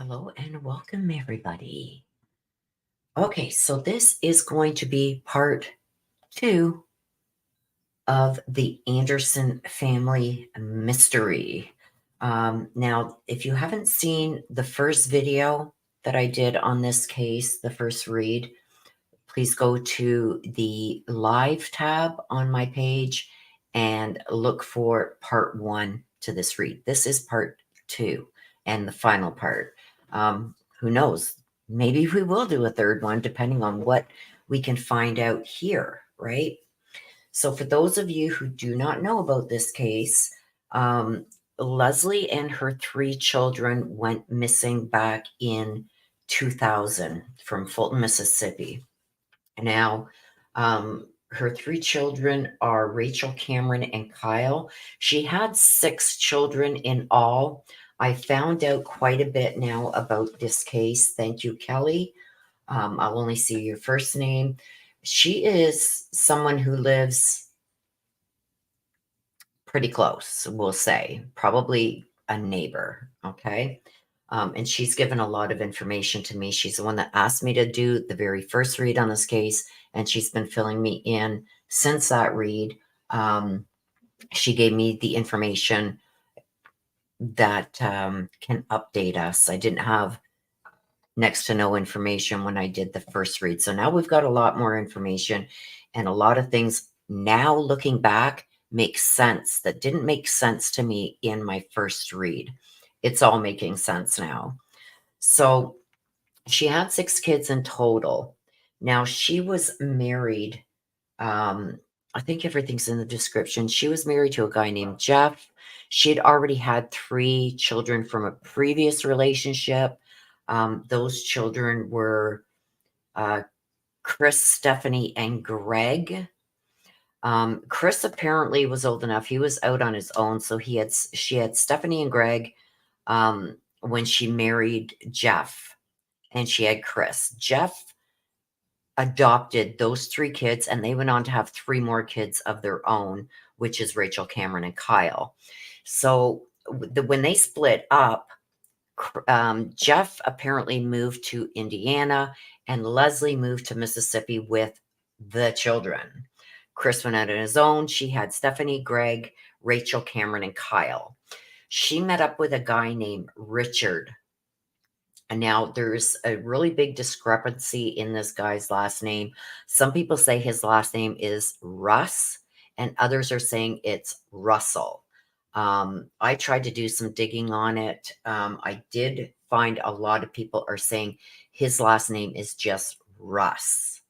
Hello and welcome, everybody. Okay, so this is going to be part 2 of the Anderson family mystery. Now, if you haven't seen the first video that I did on this case, the first read, please go to the live tab on my page and look for part 1 to this read. This is part 2 and the final part. Who knows? Maybe we will do a third one depending on what we can find out here, right? So for those of you who do not know about this case, Leslie and her 3 children went missing back in 2000 from Fulton, Mississippi. Now, her 3 children are Rachel, Cameron, and Kyle. She had 6 children in all. I found out quite a bit now about this case. Thank you, Kelly. I'll only see your first name. She is someone who lives pretty close, we'll say, probably a neighbor, okay? And she's given a lot of information to me. She's the one that asked me to do the very first read on this case, and she's been filling me in since that read. She gave me the information that can update us. I didn't have next to no information when I did the first read. So now we've got a lot more information, and a lot of things now looking back make sense that didn't make sense to me in my first read. It's all making sense now. So she had 6 kids in total. Now she was married. I think everything's in the description. She was married to a guy named Jeff. She had already had 3 children from a previous relationship. Those children were Chris, Stephanie, and Greg. Chris apparently was old enough. He was out on his own. So she had Stephanie and Greg when she married Jeff, and she had Chris. Jeff adopted those 3 kids, and they went on to have 3 more kids of their own, which is Rachel, Cameron, and Kyle. So when they split up, Jeff apparently moved to Indiana, and Leslie moved to Mississippi with the children. Chris went out on his own. She had Stephanie, Greg, Rachel, Cameron, and Kyle. She met up with a guy named Richard. And now there's a really big discrepancy in this guy's last name. Some people say his last name is Russ, and others are saying it's Russell. I tried to do some digging on it. I did find a lot of people are saying his last name is just Russ.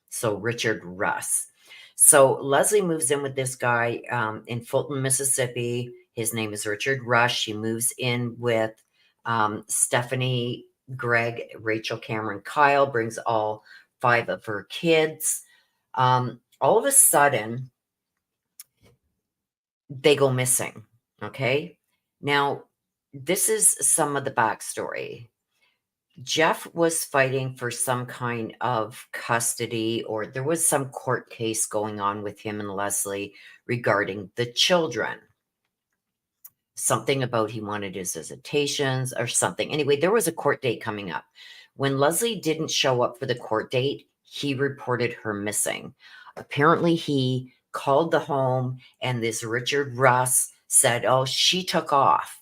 So Richard Russ. So Leslie moves in with this guy in Fulton, Mississippi. His name is Richard Rush. She moves in with Stephanie, Greg, Rachel, Cameron, Kyle, brings all 5 of her kids. All of a sudden, they go missing. Okay. Now, this is some of the backstory. Jeff was fighting for some kind of custody, or there was some court case going on with him and Leslie regarding the children. Something about he wanted his visitations or something. Anyway, there was a court date coming up. When Leslie didn't show up for the court date, he reported her missing. Apparently, he called the home, and this Richard Russ said, oh, she took off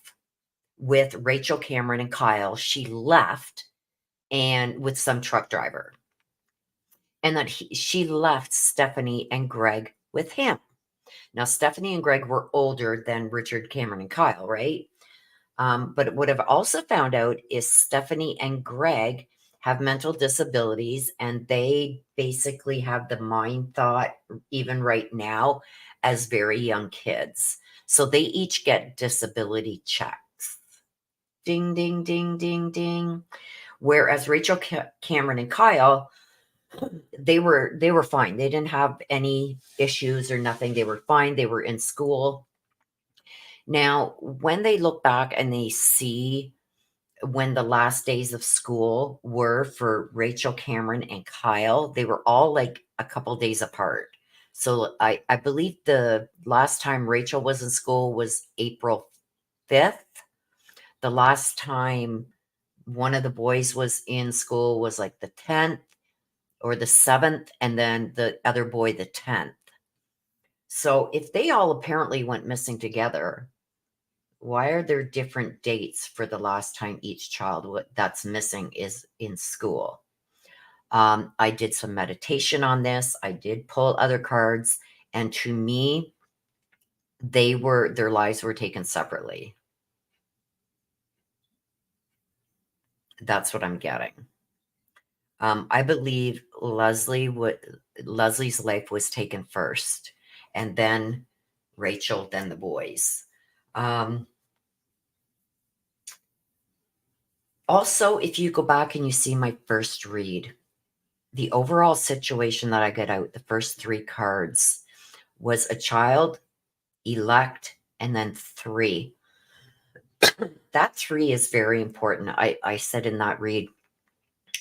with Rachel, Cameron, and Kyle. She left and with some truck driver. And that she left Stephanie and Greg with him. Now, Stephanie and Greg were older than Richard, Cameron, and Kyle, right? But what I've also found out is Stephanie and Greg have mental disabilities, and they basically have the mind thought, even right now, as very young kids. So they each get disability checks. Ding, ding, ding, ding, ding. Whereas Rachel, Cameron, and Kyle, they were fine. They didn't have any issues or nothing. They were fine. They were in school. Now, when they look back and they see when the last days of school were for Rachel, Cameron, and Kyle, they were all like a couple days apart. So I believe the last time Rachel was in school was April 5th. The last time One of the boys was in school was like the 10th or the 7th, and then the other boy the 10th. So if they all apparently went missing together, why are there different dates for the last time each child that's missing is in school? I did some meditation on this. I did pull other cards, and to me, their lives were taken separately. That's what I'm getting. I believe Leslie's life was taken first, and then Rachel, then the boys. Also, if you go back and you see my first read, the overall situation that I get out, the first 3 cards, was a child, elect, and then 3. That 3 is very important. I said in that read,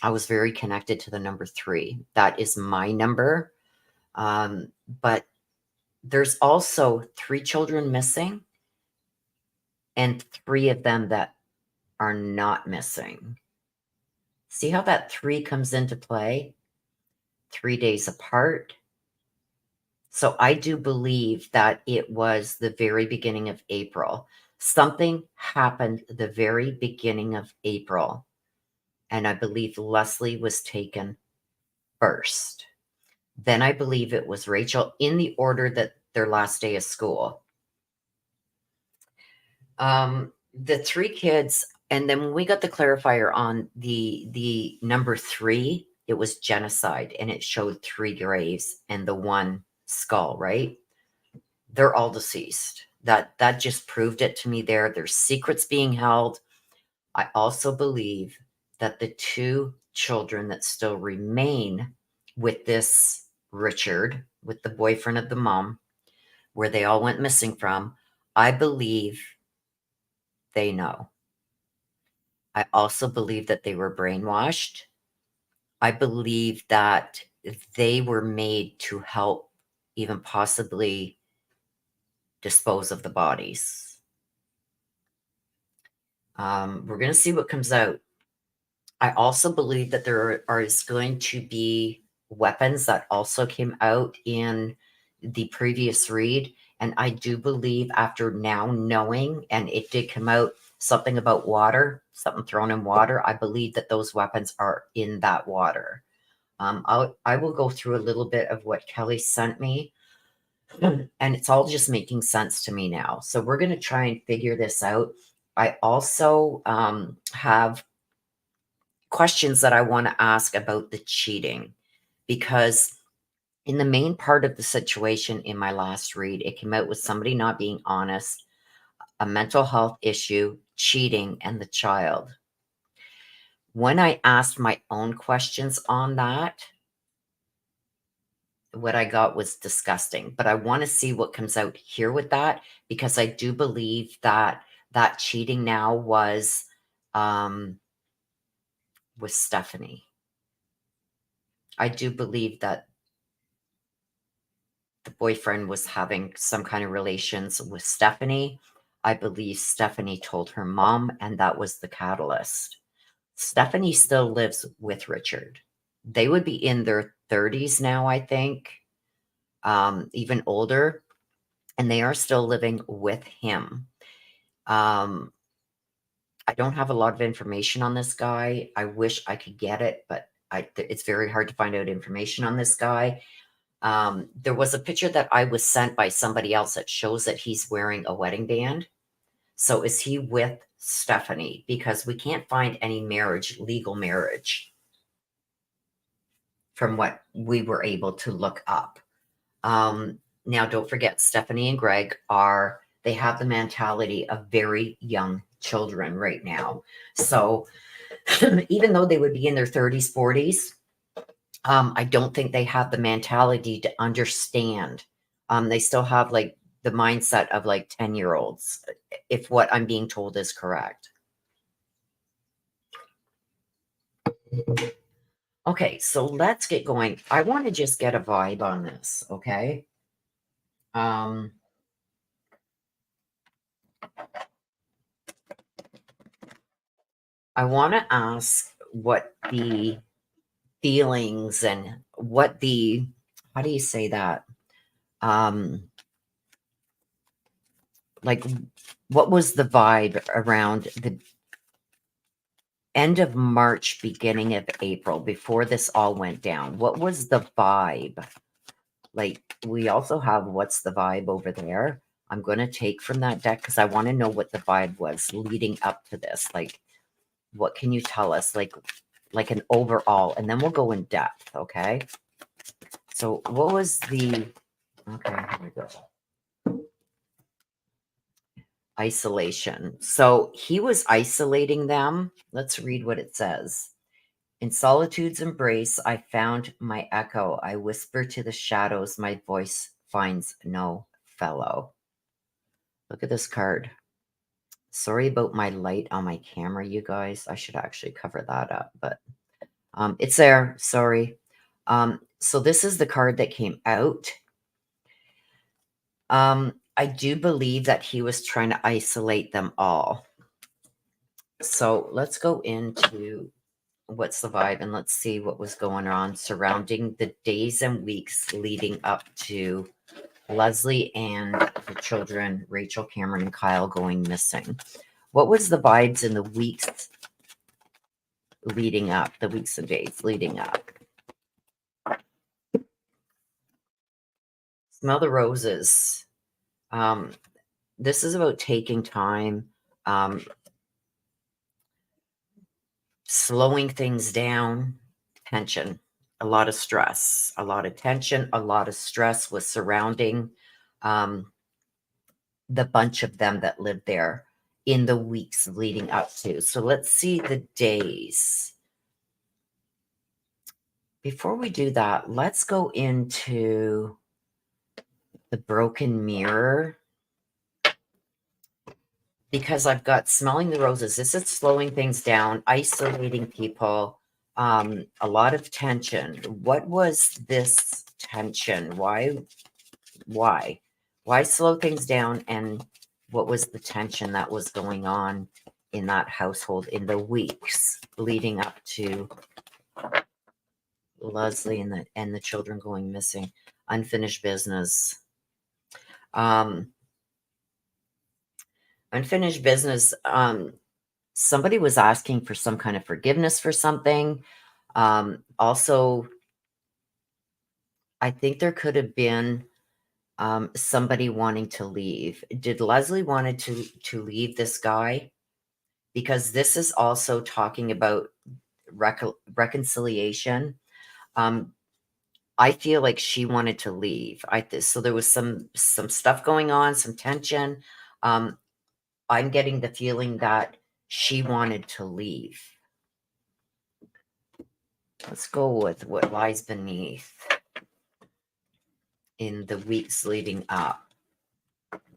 I was very connected to the number 3. That is my number. But there's also 3 children missing and 3 of them that are not missing. See how that 3 comes into play? 3 days apart. So I do believe that it was the very beginning of April. Something happened the very beginning of April. And I believe Lesley was taken first. Then I believe it was Rachel in the order that their last day of school. The 3 kids, and then when we got the clarifier on the number 3, it was genocide, and it showed 3 graves and the 1 skull, right? They're all deceased. That just proved it to me there. There's secrets being held. I also believe that the 2 children that still remain with this Richard, with the boyfriend of the mom, where they all went missing from, I believe they know. I also believe that they were brainwashed. I believe that they were made to help even possibly dispose of the bodies. We're going to see what comes out. I also believe that is going to be weapons that also came out in the previous read. And I do believe after now knowing, and it did come out, something about water, something thrown in water, I believe that those weapons are in that water. I will go through a little bit of what Kelly sent me, and it's all just making sense to me now. So we're going to try and figure this out. I also have questions that I want to ask about the cheating, because in the main part of the situation in my last read, it came out with somebody not being honest, a mental health issue, cheating, and the child. When I asked my own questions on that, what I got was disgusting. But I want to see what comes out here with that, because I do believe that that cheating now was with Stephanie. I do believe that the boyfriend was having some kind of relations with Stephanie. I believe Stephanie told her mom, and that was the catalyst. Stephanie still lives with Richard. They would be in their 30s now, I think, even older, and they are still living with him. I don't have a lot of information on this guy. I wish I could get it, but it's very hard to find out information on this guy. There was a picture that I was sent by somebody else that shows that he's wearing a wedding band. So is he with Stephanie? Because we can't find any marriage, legal marriage, from what we were able to look up. Now, don't forget, Stephanie and Greg they have the mentality of very young children right now. So even though they would be in their 30s, 40s, I don't think they have the mentality to understand. They still have like the mindset of like 10-year-olds, if what I'm being told is correct. Okay, so let's get going. I want to just get a vibe on this, okay? I want to ask what the feelings and what the, how do you say that? Um, like, what was the vibe around the end of March, beginning of April, before this all went down? What was the vibe? Like, we also have what's the vibe over there. I'm going to take from that deck because I want to know what the vibe was leading up to this. Like, what can you tell us? Like an overall, and then we'll go in depth, okay? So what was the, okay, here we go. Isolation. So he was isolating them. Let's read what it says. In solitude's embrace, I found my echo. I whisper to the shadows, my voice finds no fellow. Look at this card. Sorry about my light on my camera, you guys. I should actually cover that up, but it's there. Sorry. So this is the card that came out. I do believe that he was trying to isolate them all. So let's go into what's the vibe and let's see what was going on surrounding the days and weeks leading up to Lesley and the children, Rachel, Cameron, and Kyle going missing. What was the vibes in the weeks leading up, the weeks and days leading up? Smell the roses. This is about taking time, slowing things down, tension, a lot of stress, a lot of tension, a lot of stress was surrounding the bunch of them that lived there in the weeks leading up to. So let's see the days. Before we do that, let's go into the broken mirror because I've got smelling the roses. This is slowing things down, isolating people, a lot of tension. What was this tension? Why slow things down? And what was the tension that was going on in that household in the weeks leading up to Lesley and the children going missing? Unfinished business. Unfinished business. Somebody was asking for some kind of forgiveness for something. Also, I think there could have been somebody wanting to leave. Did Lesley wanted to leave this guy? Because this is also talking about reconciliation. I feel like she wanted to leave. So there was some stuff going on, some tension. I'm getting the feeling that she wanted to leave. Let's go with what lies beneath in the weeks leading up.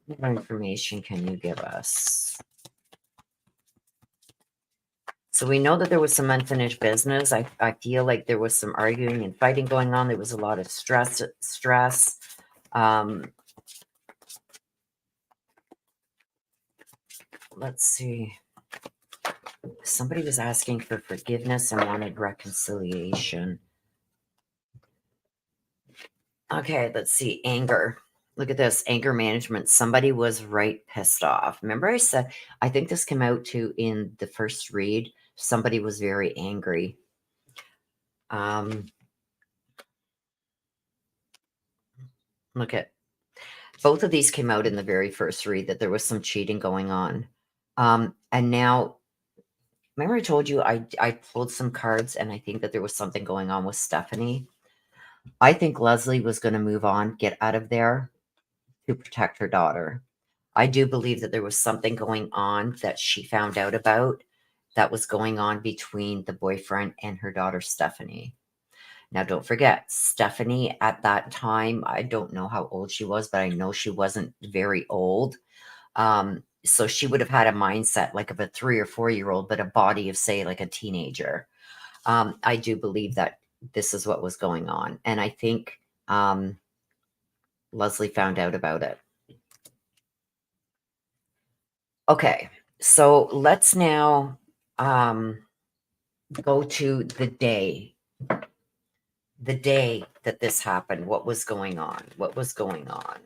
What information can you give us? So we know that there was some unfinished business. I feel like there was some arguing and fighting going on. There was a lot of stress. Let's see. Somebody was asking for forgiveness and wanted reconciliation. Okay, let's see. Anger. Look at this. Anger management. Somebody was right pissed off. Remember I said, I think this came out too in the first read. Somebody was very angry. Look at both of these came out in the very first read that there was some cheating going on. And now, remember I told you I pulled some cards and I think that there was something going on with Stephanie. I think Lesley was going to move on, get out of there to protect her daughter. I do believe that there was something going on that she found out about that was going on between the boyfriend and her daughter, Stephanie. Now, don't forget, Stephanie at that time, I don't know how old she was, but I know she wasn't very old. So she would have had a mindset like of a 3 or 4-year-old, but a body of, say, like a teenager. I do believe that this is what was going on. And I think Lesley found out about it. Okay, so let's now go to the day that this happened. What was going on? What was going on?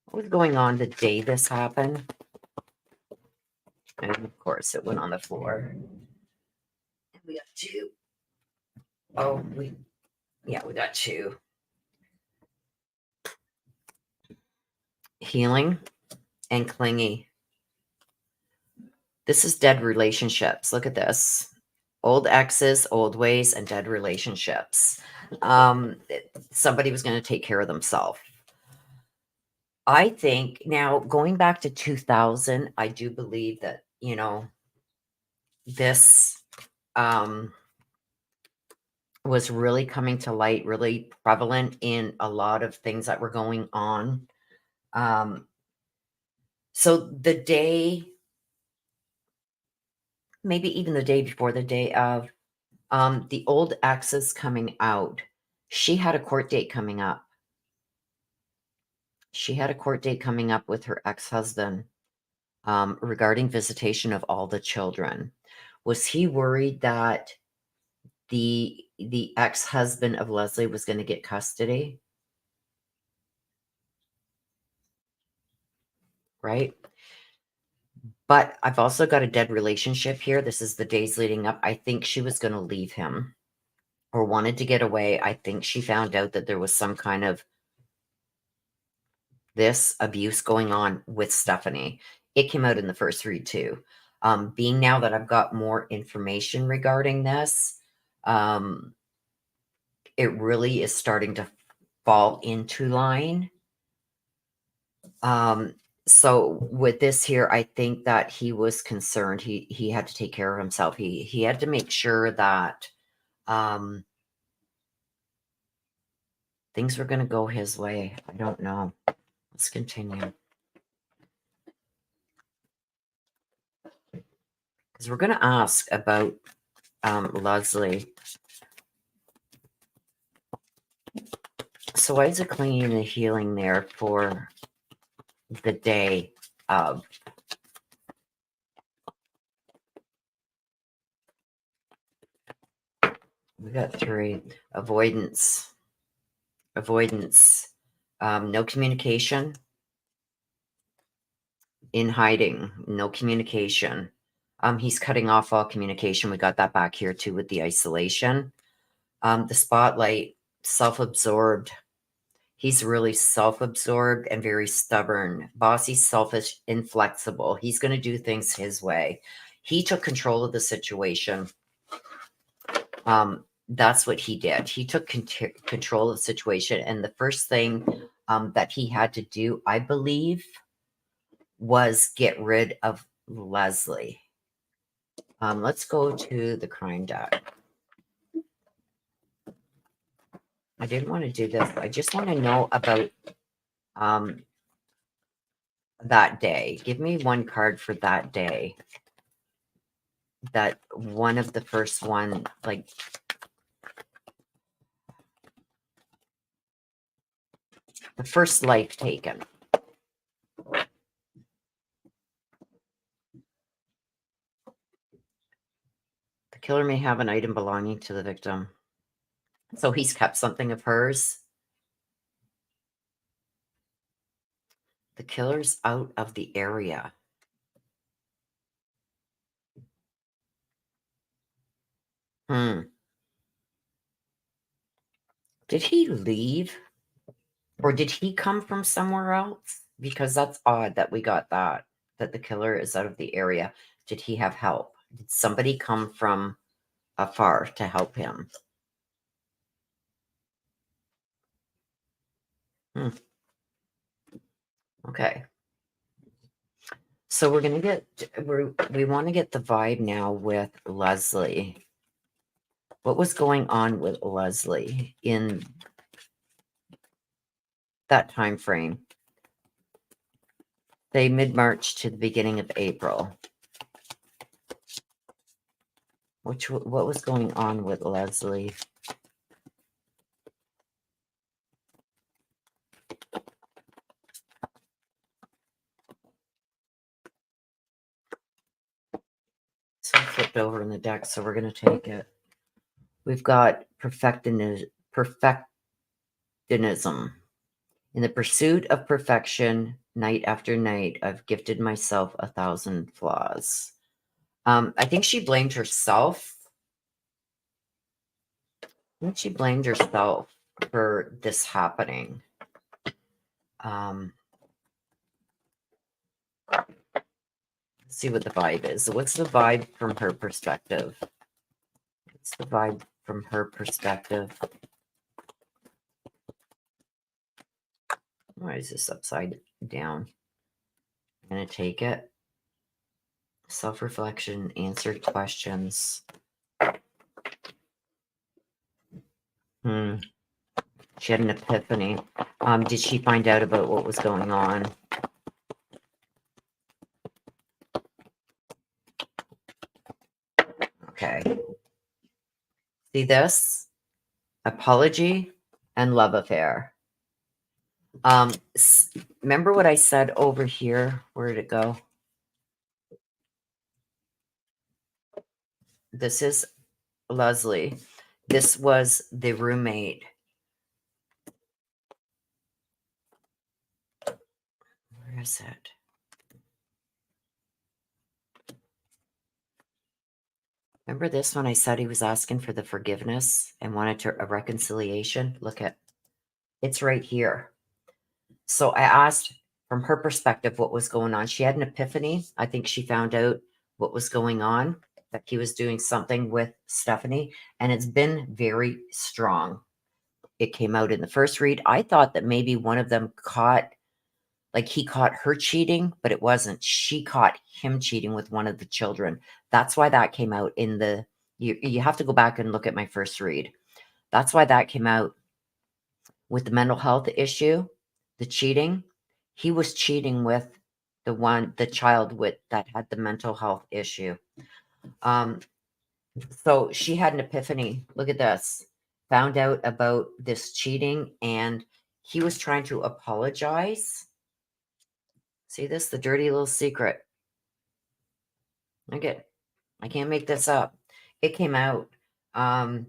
What was going on the day this happened? And of course, it went on the floor. And we got two. Oh, we got two. Healing and clingy. This is dead relationships. Look at this. Old exes, old ways, and dead relationships. Somebody was going to take care of themselves. I think now going back to 2000, I do believe that, this was really coming to light, really prevalent in a lot of things that were going on. So the day, maybe even the day before, the day of, the old exes coming out, she had a court date coming up. She had a court date coming up with her ex-husband regarding visitation of all the children. Was he worried that the ex-husband of Lesley was going to get custody? Right? But I've also got a dead relationship here. This is the days leading up. I think she was going to leave him or wanted to get away. I think she found out that there was some kind of this abuse going on with Stephanie. It came out in the first read too. Being now that I've got more information regarding this, it really is starting to fall into line. So with this here, I think that he was concerned. He had to take care of himself. He had to make sure that things were going to go his way. I don't know. Let's continue. Because we're going to ask about Lesley. So why is it cleaning and healing there for the day of? We got 3. Avoidance. Avoidance. No communication. In hiding. No communication. He's cutting off all communication. We got that back here too with the isolation. The spotlight. Self-absorbed. He's really self-absorbed and very stubborn. Bossy, selfish, inflexible. He's going to do things his way. He took control of the situation. That's what he did. He took control of the situation. And the first thing that he had to do, I believe, was get rid of Lesley. Let's go to the crime deck. I didn't want to do this. I just want to know about that day. Give me one card for that day. That one of the first one, like the first life taken. The killer may have an item belonging to the victim. So he's kept something of hers. The killer's out of the area. Did he leave? Or did he come from somewhere else? Because that's odd that we got that the killer is out of the area. Did he have help? Did somebody come from afar to help him? Okay. So we're going to get, we want to get the vibe now with Lesley. What was going on with Lesley in that time frame? Say mid-March to the beginning of April. What was going on with Lesley? flipped over in the deck, so we're going to take it. We've got perfectionism. In the pursuit of perfection, night after night, I've gifted myself 1,000 flaws. I think she blamed herself. I think she blamed herself for this happening. Let's see what the vibe is. What's the vibe from her perspective? What's the vibe from her perspective? Why is this upside down? I'm going to take it. Self-reflection, answered questions. She had an epiphany. Did she find out about what was going on? Okay. See this? Apology and love affair. Remember what I said over here? Where did it go? This is Lesley. This was the roommate. Where is it? Remember this when I said he was asking for the forgiveness and wanted a reconciliation? Look at it's right here. So I asked from her perspective what was going on. She had an epiphany. I think she found out what was going on, that he was doing something with Stephanie, and it's been very strong. It came out in the first read. I thought that maybe one of them he caught her cheating, but it wasn't. She caught him cheating with one of the children. That's why that came out in the, you have to go back and look at my first read. That's why that came out with the mental health issue, the cheating. He was cheating with the child that had the mental health issue. So she had an epiphany. Look at this. Found out about this cheating, and he was trying to apologize. See this? The dirty little secret. I can't make this up. It came out. And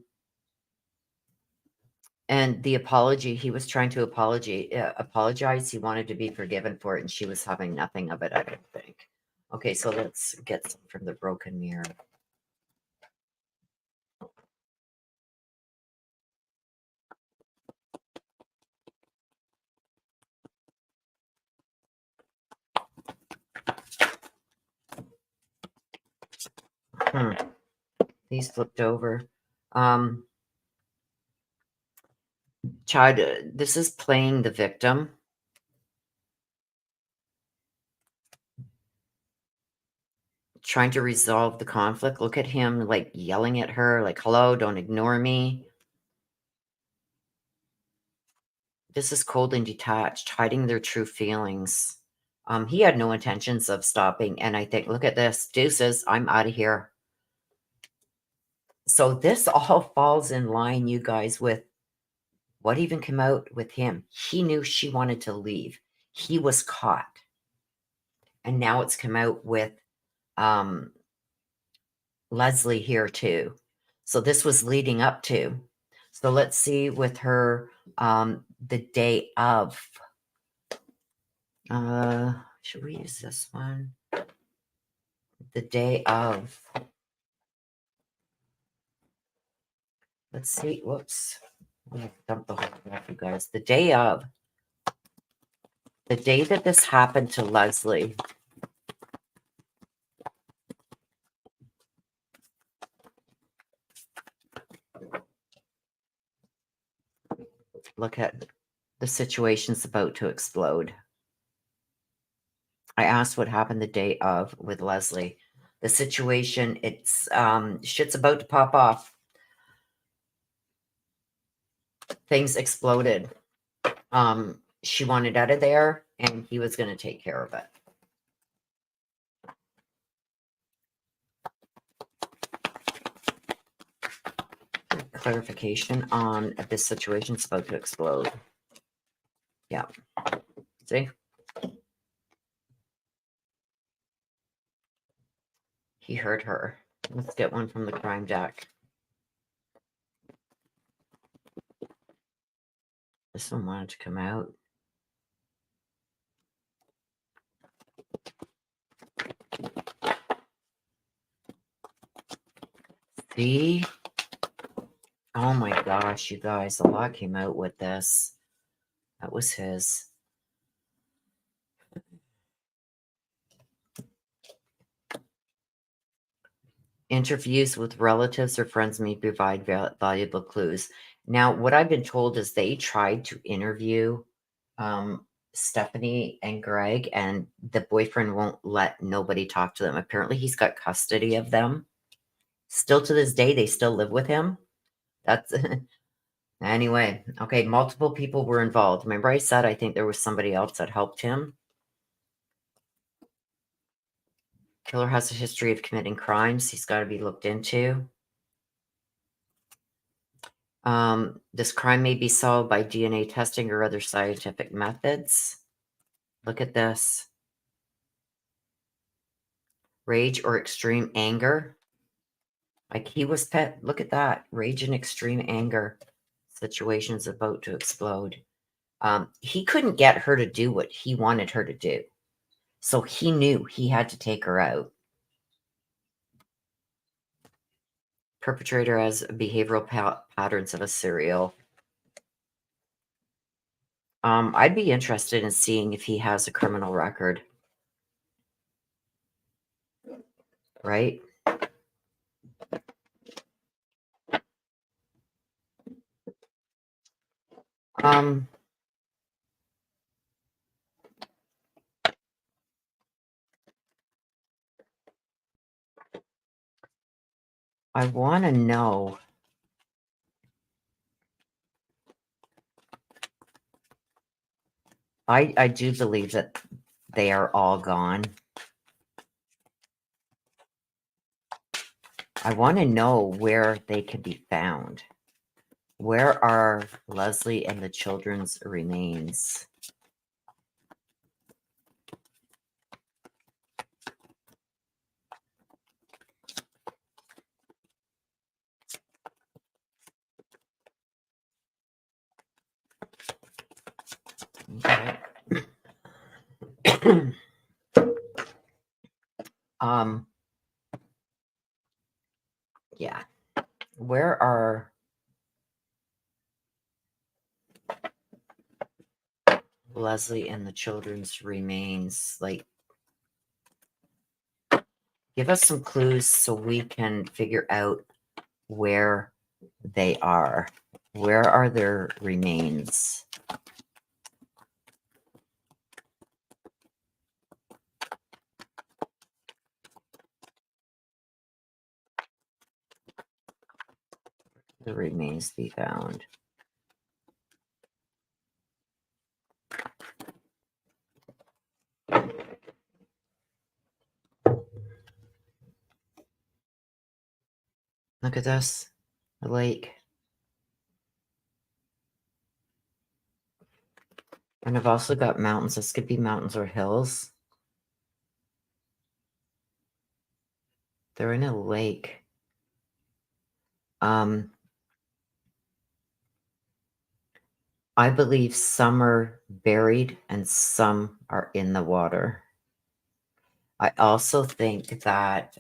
the apology, he was trying to apologize. He wanted to be forgiven for it, and she was having nothing of it, I don't think. Okay, so let's get some from the broken mirror. These flipped over. Child, this is playing the victim. Trying to resolve the conflict. Look at him like yelling at her, like, hello, don't ignore me. This is cold and detached, hiding their true feelings. He had no intentions of stopping. And I think, look at this. Deuces, I'm out of here. So this all falls in line, you guys, with what even came out with him. He knew she wanted to leave. He was caught. And now it's come out with Lesley here too. So this was leading up to. So let's see with her the day of. Should we use this one? The day of. Let's see. Whoops. I'm going to dump the whole thing off, you guys. The day of. The day that this happened to Lesley. Look at the situation's about to explode. I asked what happened the day of with Lesley. The situation, it's shit's about to pop off. Things exploded. She wanted out of there, and he was going to take care of it. Clarification on this situation's about to explode. Yeah. See? He hurt her. Let's get one from the crime deck. This one wanted to come out. See? Oh my gosh, you guys, a lot came out with this. That was his. Interviews with relatives or friends may provide valuable clues. Now, what I've been told is they tried to interview Stephanie and Greg, and the boyfriend won't let nobody talk to them. Apparently, he's got custody of them. Still to this day, they still live with him. That's anyway. Okay, multiple people were involved. Remember, I said I think there was somebody else that helped him. Killer has a history of committing crimes. He's got to be looked into. This crime may be solved by DNA testing or other scientific methods. Look at this. Rage or extreme anger. Like he was pet. Look at that. Rage and extreme anger. Situation's about to explode. He couldn't get her to do what he wanted her to do. So he knew he had to take her out. Perpetrator has behavioral patterns of a serial. I'd be interested in seeing if he has a criminal record. Right? I want to know. I do believe that they are all gone. I want to know where they can be found. Where are Lesley and the children's remains? Okay. Yeah. Where are Lesley and the children's remains? Like, give us some clues so we can figure out where they are. Where are their remains? The remains be found. Look at this. The lake. And I've also got mountains. This could be mountains or hills. They're in a lake. I believe some are buried and some are in the water. I also think that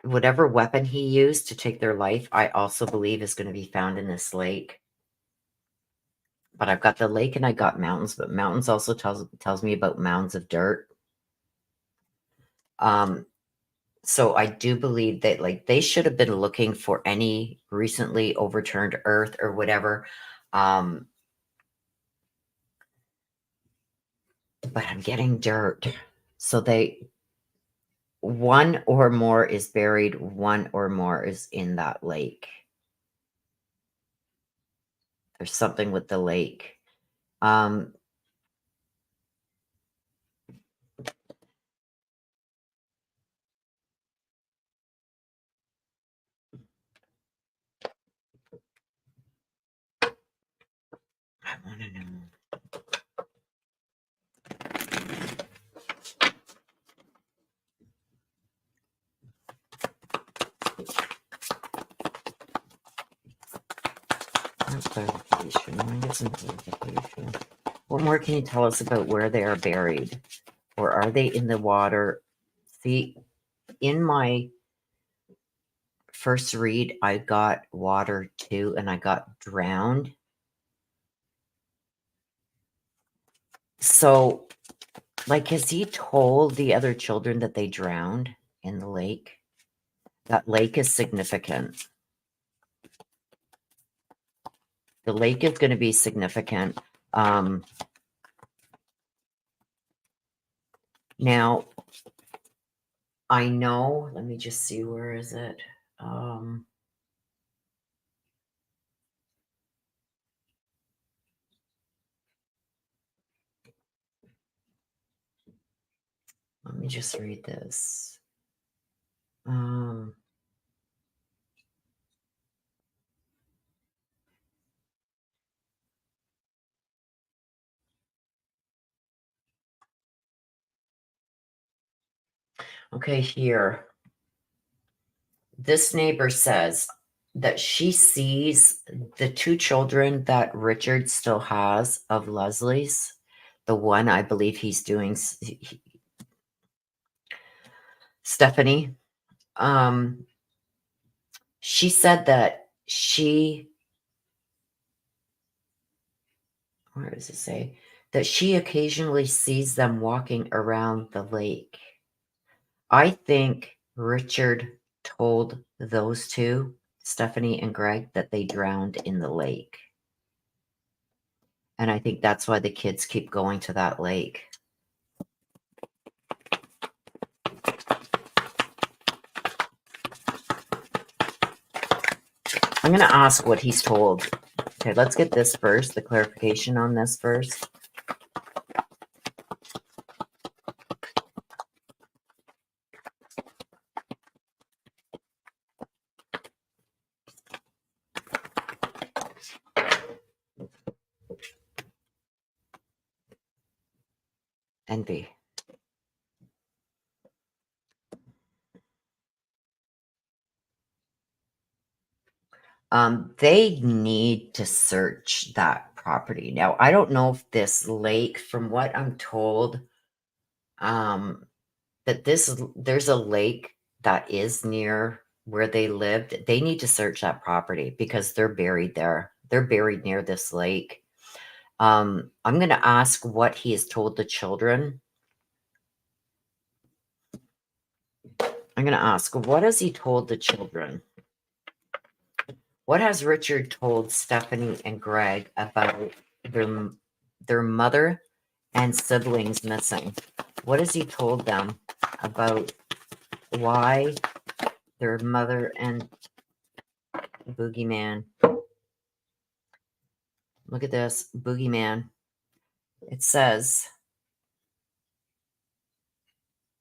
whatever weapon he used to take their life, I also believe is going to be found in this lake. But I've got the lake and I got mountains, but mountains also tells me about mounds of dirt. So I do believe that like they should have been looking for any recently overturned earth or whatever. But I'm getting dirt. So one or more is buried, one or more is in that lake. There's something with the lake. I want to know. clarification. Let me get some clarification. What more can you tell us about where they are buried? Or are they in the water? See, in my first read, I got water too, and I got drowned. So, like, has he told the other children that they drowned in the lake? That lake is significant. The lake is going to be significant. Now, I know, let me just see, where is it? Let me just read this. Okay, here. This neighbor says that she sees the two children that Richard still has of Leslie's. The one, I believe he's doing, Stephanie. She said that where does it say? That she occasionally sees them walking around the lake. I think Richard told those two, Stephanie and Greg, that they drowned in the lake. And I think that's why the kids keep going to that lake. I'm going to ask what he's told. Okay, let's get this first, the clarification on this first. Envy. They need to search that property. Now, I don't know if this lake, from what I'm told, that there's a lake that is near where they lived. They need to search that property because they're buried there. They're buried near this lake. I'm going to ask what he has told the children. I'm going to ask, what has he told the children? What has Richard told Stephanie and Greg about their mother and siblings missing? What has he told them about why their mother and Boogeyman? Look at this, Boogeyman. It says,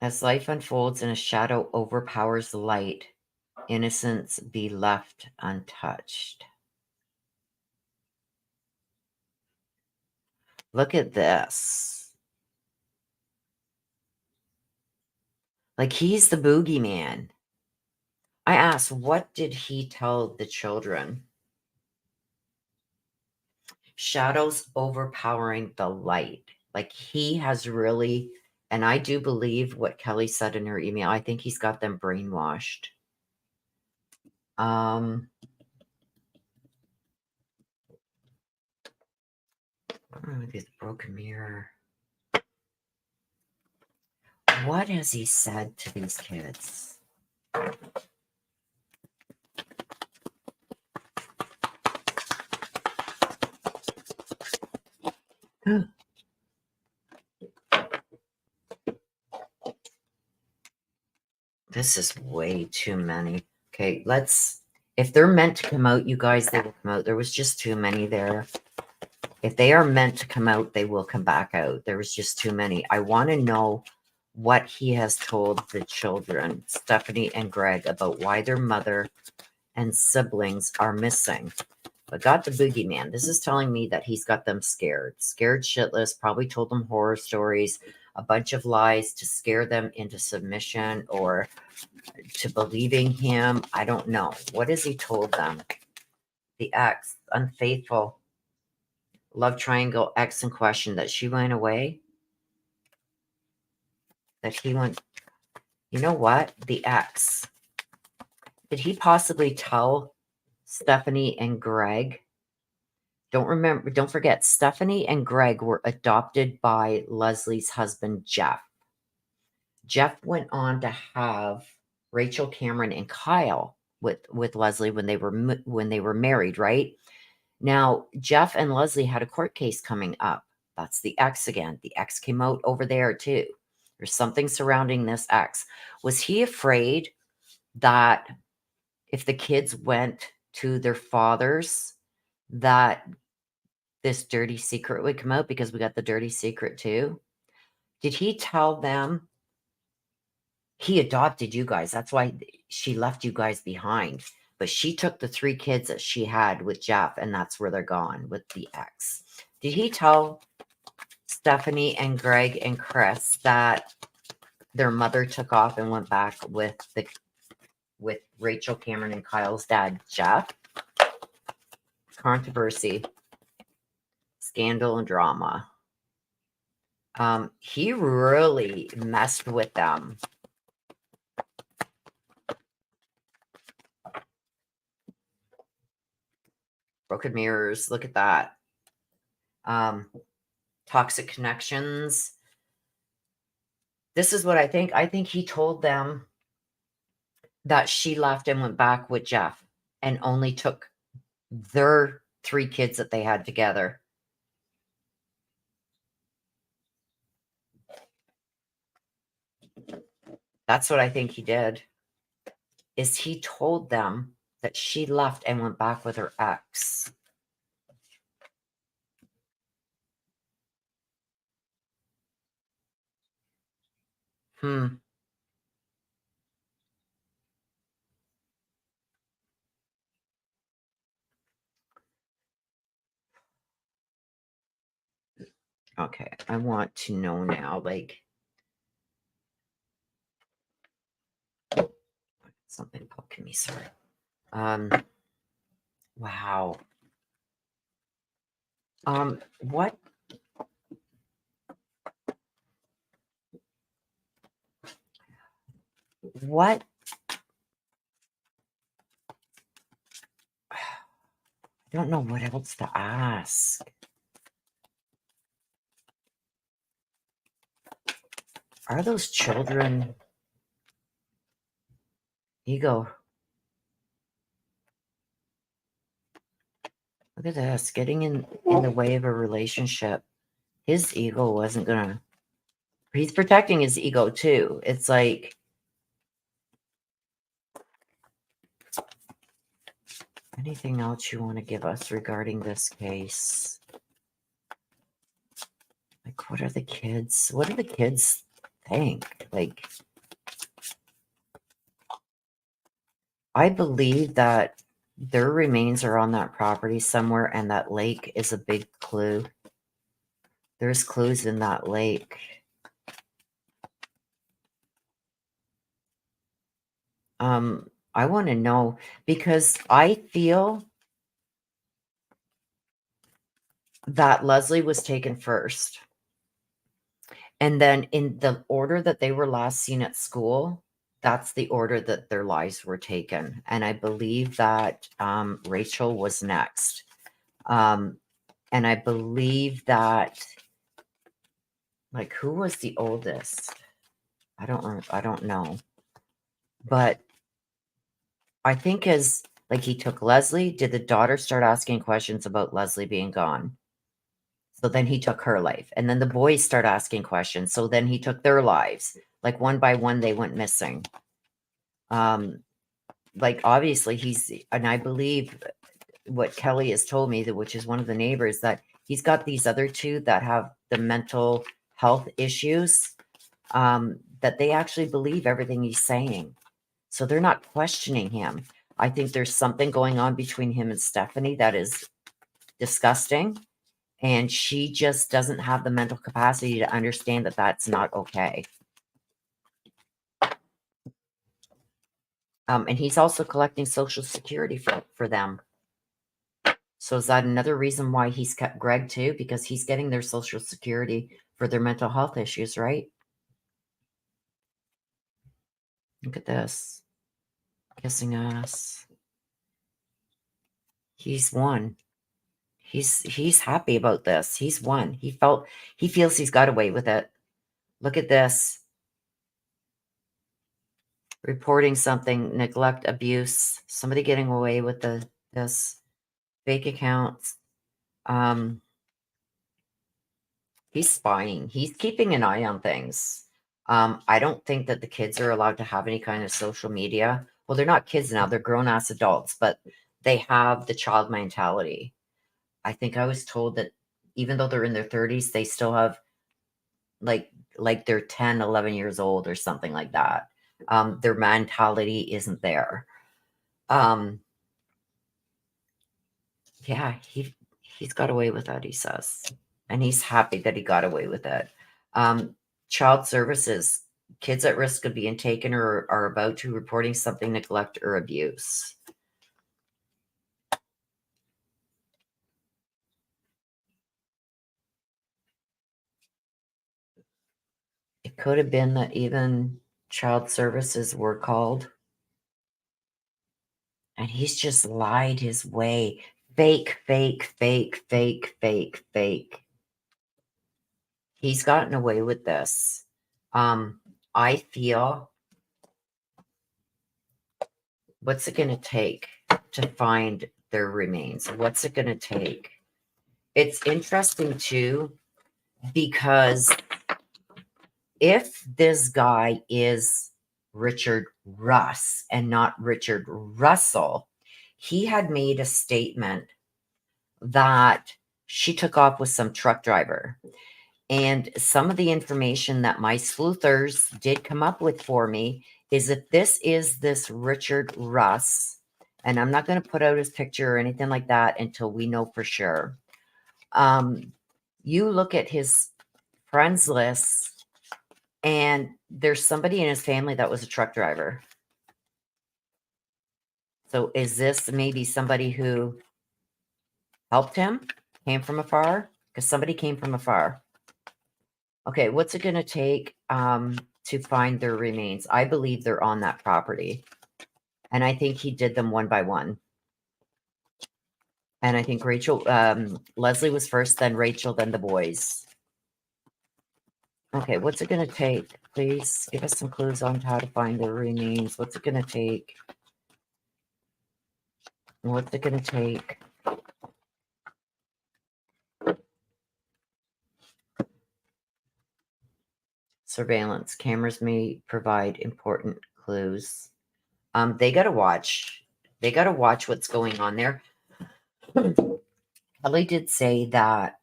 as life unfolds and a shadow overpowers the light, innocence be left untouched. Look at this. Like, he's the Boogeyman. I asked, what did he tell the children? Shadows overpowering the light. Like, he has really, and I do believe what Kelly said in her email. I think he's got them brainwashed. This broken mirror. What has he said to these kids? This is way too many. Okay, if they're meant to come out, you guys, they will come out. There was just too many there. If they are meant to come out, they will come back out. There was just too many. I want to know what he has told the children, Stephanie and Greg, about why their mother and siblings are missing. But got the Boogeyman. This is telling me that he's got them scared shitless, probably told them horror stories, a bunch of lies to scare them into submission or to believing him. I don't know. What has he told them? The ex, unfaithful. love triangle X in question, that she went away, that he went, you know what? The X. Did he possibly tell Stephanie and Greg? Don't forget, Stephanie and Greg were adopted by Leslie's husband, Jeff. Jeff went on to have Rachel, Cameron, and Kyle with Leslie when they were married, right? Now, Jeff and Leslie had a court case coming up. That's the X again. The X came out over there too. There's something surrounding this X. Was he afraid that if the kids went to their fathers, that this dirty secret would come out? Because we got the dirty secret too. Did he tell them he adopted you guys? That's why she left you guys behind. But she took the 3 kids that she had with Jeff, and that's where they're gone with the X. Did he tell Stephanie and Greg and Chris that their mother took off and went back with Rachel, Cameron, and Kyle's dad, Jeff? Controversy, scandal, and drama. He really messed with them. Broken mirrors. Look at that. Toxic connections. This is what I think. I think he told them that she left and went back with Jeff and only took their 3 kids that they had together. That's what I think he did. Is he told them that she left and went back with her ex. Okay, I want to know now, like, something poking me, sorry. Wow. What? What? I don't know what else to ask. Are those children ego? Look at this, getting in the way of a relationship. His ego wasn't gonna, he's protecting his ego too. It's like, anything else you want to give us regarding this case? Like, what do the kids think? Like, I believe that their remains are on that property somewhere, and that lake is a big clue. There's clues in that lake. I want to know, because I feel that Lesley was taken first. And then in the order that they were last seen at school, that's the order that their lives were taken. And I believe that Rachel was next. And I believe that, like, who was the oldest? I don't know. But I think as, like, he took Lesley, did the daughter start asking questions about Lesley being gone? So then he took her life. And then the boys start asking questions. So then he took their lives. Like, one by one, they went missing. Like, obviously and I believe what Kelly has told me, that which is one of the neighbors, that he's got these other 2 that have the mental health issues, that they actually believe everything he's saying. So they're not questioning him. I think there's something going on between him and Stephanie that is disgusting. And she just doesn't have the mental capacity to understand that that's not okay. And he's also collecting Social Security for them. So is that another reason why he's kept Greg too? Because he's getting their Social Security for their mental health issues, right? Look at this. Kissing us. He's won. He's happy about this. He's won. He feels he's got away with it. Look at this. Reporting something, neglect, abuse, somebody getting away with this fake accounts. He's spying. He's keeping an eye on things. I don't think that the kids are allowed to have any kind of social media. Well, they're not kids now, they're grown-ass adults, but they have the child mentality. I think I was told that even though they're in their 30s, they still have like they're 10, 11 years old or something like that. Their mentality isn't there. Yeah, he's got away with that, he says. And he's happy that he got away with it. Child services, kids at risk of being taken or are about to reporting something, neglect or abuse. It could have been that even child services were called. And he's just lied his way. Fake, fake, fake, fake, fake, fake. He's gotten away with this. I feel, what's it going to take to find their remains? What's it going to take? It's interesting too, because if this guy is Richard Russ and not Richard Russell, he had made a statement that she took off with some truck driver. And some of the information that my sleuthers did come up with for me is if this is this Richard Russ, and I'm not going to put out his picture or anything like that until we know for sure. You look at his friends list, and there's somebody in his family that was a truck driver. So is this maybe somebody who helped him, came from afar? Because somebody came from afar. Okay, what's it going to take to find their remains? I believe they're on that property. And I think he did them one by one. And I think Leslie was first, then Rachel, then the boys. Okay, what's it going to take? Please give us some clues on how to find their remains. What's it going to take? What's it going to take? Surveillance. Cameras may provide important clues. They got to watch. They got to watch what's going on there. Kelly did say that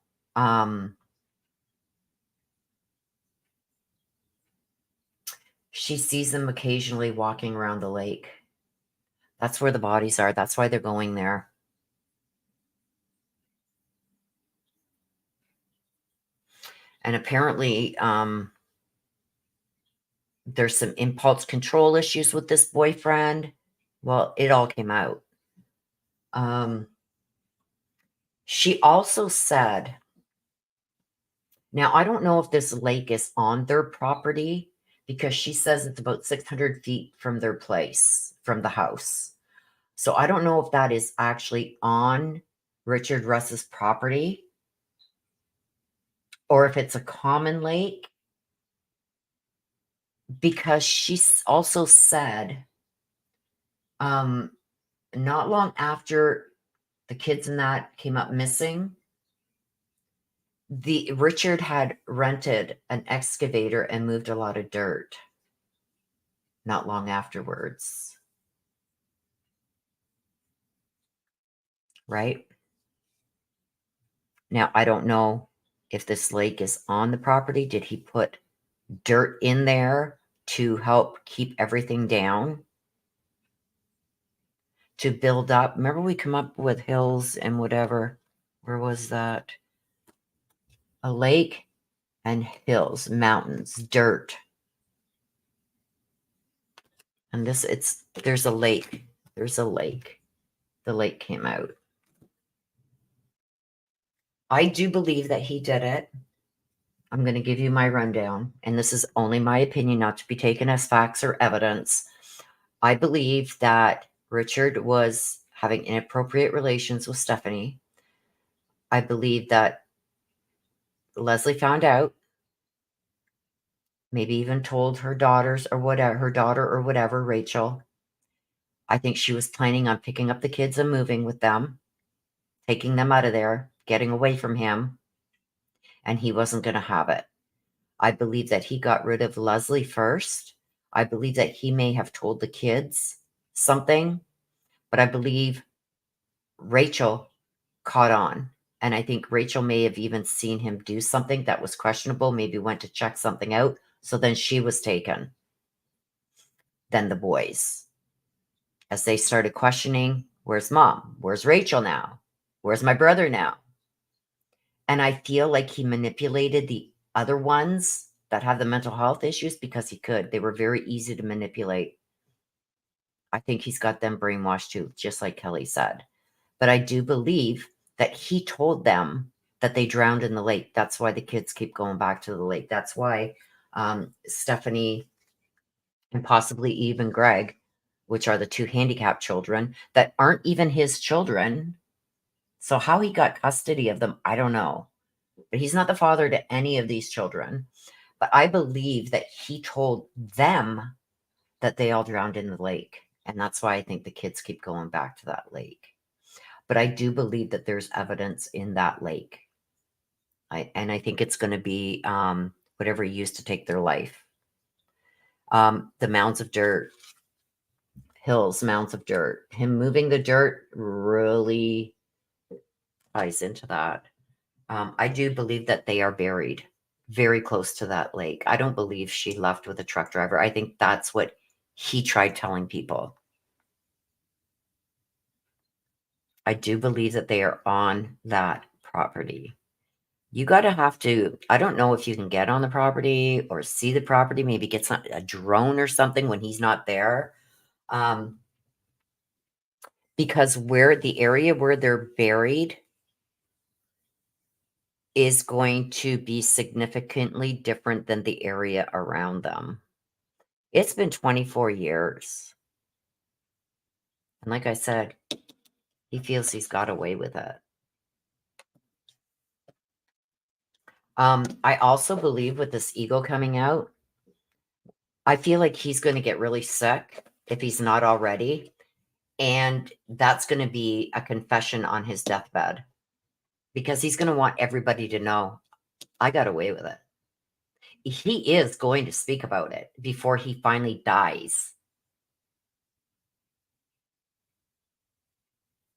she sees them occasionally walking around the lake. That's where the bodies are. That's why they're going there. And apparently, there's some impulse control issues with this boyfriend. Well, it all came out. She also said, now I don't know if this lake is on their property, because she says it's about 600 feet from their place, from the house. So I don't know if that is actually on Richard Russ's property or if it's a common lake, because she also said not long after the kids and that came up missing, the Richard had rented an excavator and moved a lot of dirt not long afterwards. Right? Now, I don't know if this lake is on the property. Did he put dirt in there to help keep everything down? To build up? Remember we come up with hills and whatever. Where was that? A lake and hills, mountains, dirt. And there's a lake. There's a lake. The lake came out. I do believe that he did it. I'm going to give you my rundown, and this is only my opinion, not to be taken as facts or evidence. I believe that Richard was having inappropriate relations with Stephanie. I believe that Leslie found out, maybe even told her daughters or whatever, her daughter or whatever, Rachel. I think she was planning on picking up the kids and moving with them, taking them out of there, getting away from him, and he wasn't going to have it. I believe that he got rid of Leslie first. I believe that he may have told the kids something, but I believe Rachel caught on. And I think Rachel may have even seen him do something that was questionable, maybe went to check something out. So then she was taken. Then the boys, as they started questioning, where's mom? Where's Rachel now? Where's my brother now? And I feel like he manipulated the other ones that have the mental health issues because he could. They were very easy to manipulate. I think he's got them brainwashed too, just like Kelly said. But I do believe that he told them that they drowned in the lake. That's why the kids keep going back to the lake. That's why Stephanie and possibly even Greg, which are the two handicapped children that aren't even his children. So how he got custody of them, I don't know. But he's not the father to any of these children. But I believe that he told them that they all drowned in the lake. And that's why I think the kids keep going back to that lake. But I do believe that there's evidence in that lake. And I think it's going to be whatever he used to take their life. The mounds of dirt, hills, mounds of dirt. Him moving the dirt really ties into that. I do believe that they are buried very close to that lake. I don't believe she left with a truck driver. I think that's what he tried telling people. I do believe that they are on that property. You got to have to, I don't know if you can get on the property or see the property, maybe get a drone or something when he's not there. Because where the area where they're buried is going to be significantly different than the area around them. It's been 24 years. And like I said, he feels he's got away with it. I also believe with this ego coming out, I feel like he's going to get really sick if he's not already. And that's going to be a confession on his deathbed because he's going to want everybody to know I got away with it. He is going to speak about it before he finally dies.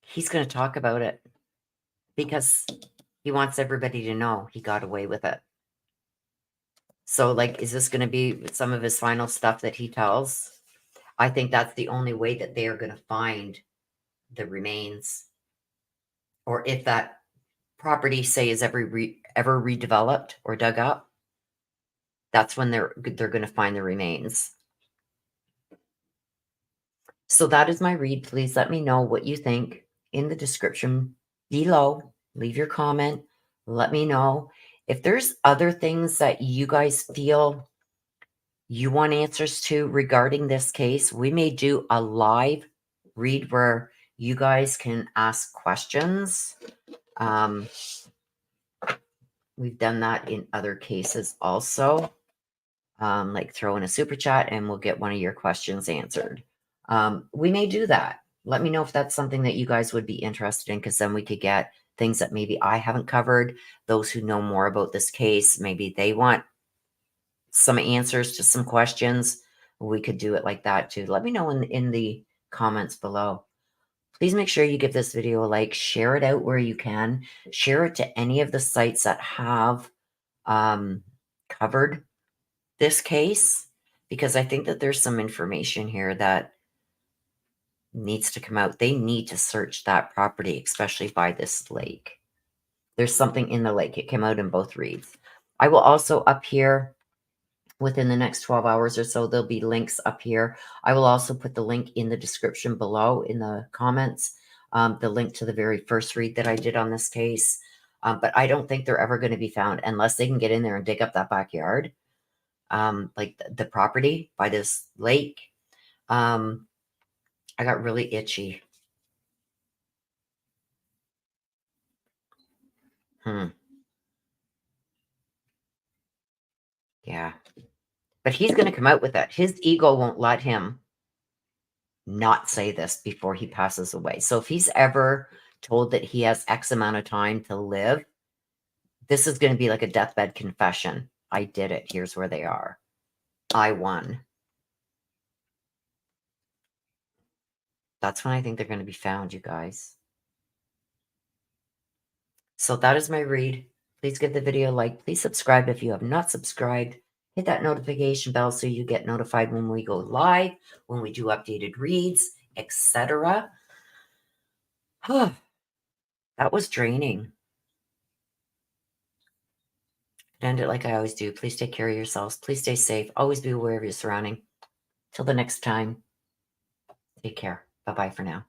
He's going to talk about it because he wants everybody to know he got away with it. So, like, is this going to be some of his final stuff that he tells? I think that's the only way that they are going to find the remains. Or if that property, say, is ever redeveloped or dug up, that's when they're going to find the remains. So that is my read. Please let me know what you think in the description below. Leave your comment. Let me know if there's other things that you guys feel you want answers to regarding this case. We may do a live read where you guys can ask questions. We've done that in other cases also. Like throw in a super chat and we'll get one of your questions answered. We may do that. Let me know if that's something that you guys would be interested in, because then we could get things that maybe I haven't covered. Those who know more about this case, maybe they want some answers to some questions. We could do it like that too. Let me know in the comments below. Please make sure you give this video a like, share it out where you can, share it to any of the sites that have covered this case, because I think that there's some information here that needs to come out. They need to search that property, especially by this lake. There's something in the lake. It came out in both reads. I will also up here within the next 12 hours or so, there'll be links up here. I will also put the link in the description below in the comments, the link to the very first read that I did on this case. But I don't think they're ever going to be found unless they can get in there and dig up that backyard, like the property by this lake. I got really itchy. Yeah. But he's going to come out with that. His ego won't let him not say this before he passes away. So if he's ever told that he has X amount of time to live, this is going to be like a deathbed confession. I did it. Here's where they are. I won. That's when I think they're going to be found, you guys. So that is my read. Please give the video a like. Please subscribe if you have not subscribed. Hit that notification bell so you get notified when we go live, when we do updated reads, etc. That was draining. End it like I always do. Please take care of yourselves. Please stay safe. Always be aware of your surrounding. Till the next time, take care. Bye-bye for now.